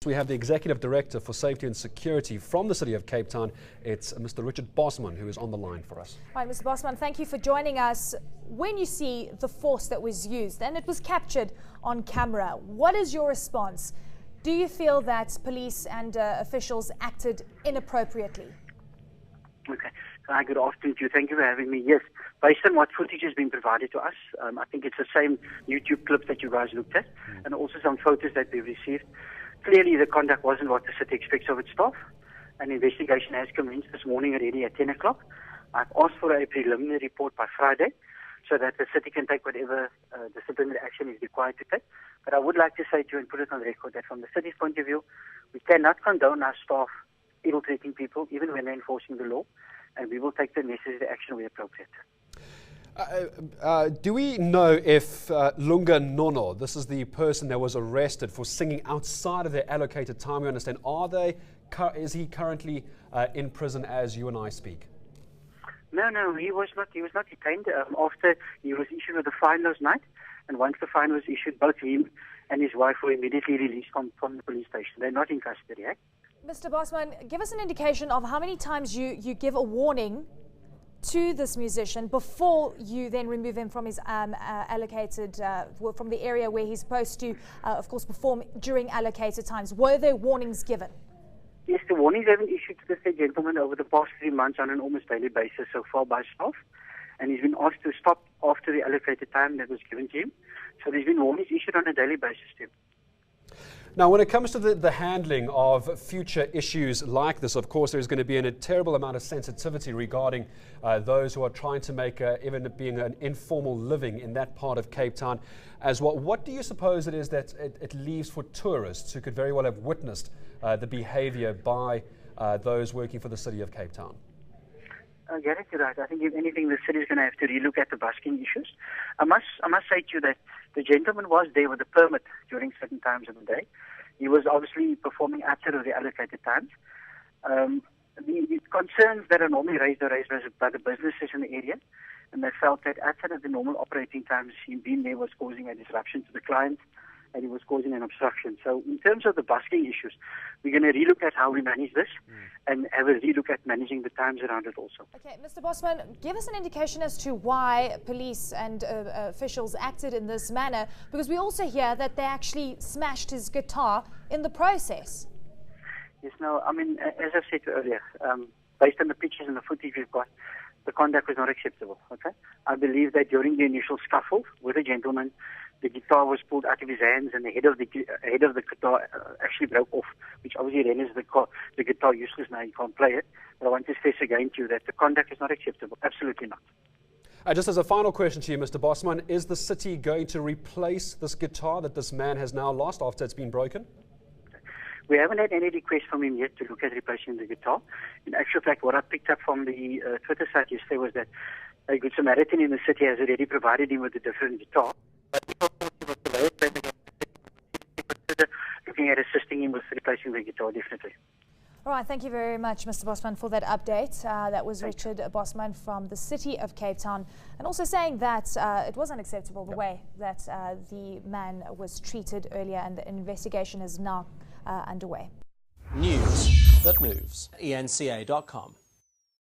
We have the Executive Director for Safety and Security from the City of Cape Town. It's Mr. Richard Bosman who is on the line for us. All right, Mr. Bosman, thank you for joining us. When you see the force that was used and it was captured on camera, what is your response? Do you feel that police and officials acted inappropriately? Okay. Hi, good afternoon to you. Thank you for having me. Yes, based on what footage has been provided to us, I think it's the same YouTube clip that you guys looked at, and also some photos that we've received. Clearly, the conduct wasn't what the city expects of its staff. An investigation has commenced this morning already at 10 o'clock. I've asked for a preliminary report by Friday so that the city can take whatever disciplinary action is required to take. But I would like to say to you and put it on record that from the city's point of view, we cannot condone our staff ill-treating people, even when they're enforcing the law, and we will take the necessary action where appropriate. Do we know if Lunga Nono, this is the person that was arrested for singing outside of their allocated time, we understand, is he currently in prison as you and I speak? No, he was not detained. After he was issued with a fine last night, and once the fine was issued, both him and his wife were immediately released from the police station. They're not in custody. Mr. Bosman, give us an indication of how many times you give a warning to this musician before you then remove him from his allocated, from the area where he's supposed to, of course, perform during allocated times. Were there warnings given? Yes, the warnings have been issued to the said gentleman over the past 3 months on an almost daily basis so far by staff, and he's been asked to stop after the allocated time that was given to him. So there's been warnings issued on a daily basis to him. Now, when it comes to the handling of future issues like this, of course, there's going to be a terrible amount of sensitivity regarding those who are trying to make even being an informal living in that part of Cape Town as well. What do you suppose it is that it leaves for tourists who could very well have witnessed the behaviour by those working for the City of Cape Town? Gareth, you're right. I think if anything, the city is going to have to relook at the busking issues. I must say to you that the gentleman was there with a permit during certain times of the day. He was obviously performing outside of the allocated times. The concerns that are normally raised by the businesses in the area, and they felt that outside of the normal operating times, he being there was causing a disruption to the clients, and it was causing an obstruction. So in terms of the busking issues, we're going to relook at how we manage this and have a relook at managing the times around it also. Okay, Mr. Bosman, give us an indication as to why police and officials acted in this manner, because we also hear that they actually smashed his guitar in the process. Yes, no, I mean, as I've said earlier, based on the pictures and the footage we've got, the conduct was not acceptable, okay? I believe that during the initial scuffle with the gentleman, the guitar was pulled out of his hands and the head of the guitar actually broke off, which obviously renders the guitar useless. Now you can't play it. But I want to stress again to you that the conduct is not acceptable. Absolutely not. Just as a final question to you, Mr. Bosman, is the city going to replace this guitar that this man has now lost after it's been broken? We haven't had any request from him yet to look at replacing the guitar. In actual fact, what I picked up from the Twitter site yesterday was that a Good Samaritan in the city has already provided him with a different guitar. Looking at assisting him with replacing the guitar, definitely. All right, thank you very much, Mr. Bosman, for that update. That was Richard Bosman from the City of Cape Town, and also saying that it was unacceptable the way that the man was treated earlier, and the investigation is now underway. News that moves. eNCA.com.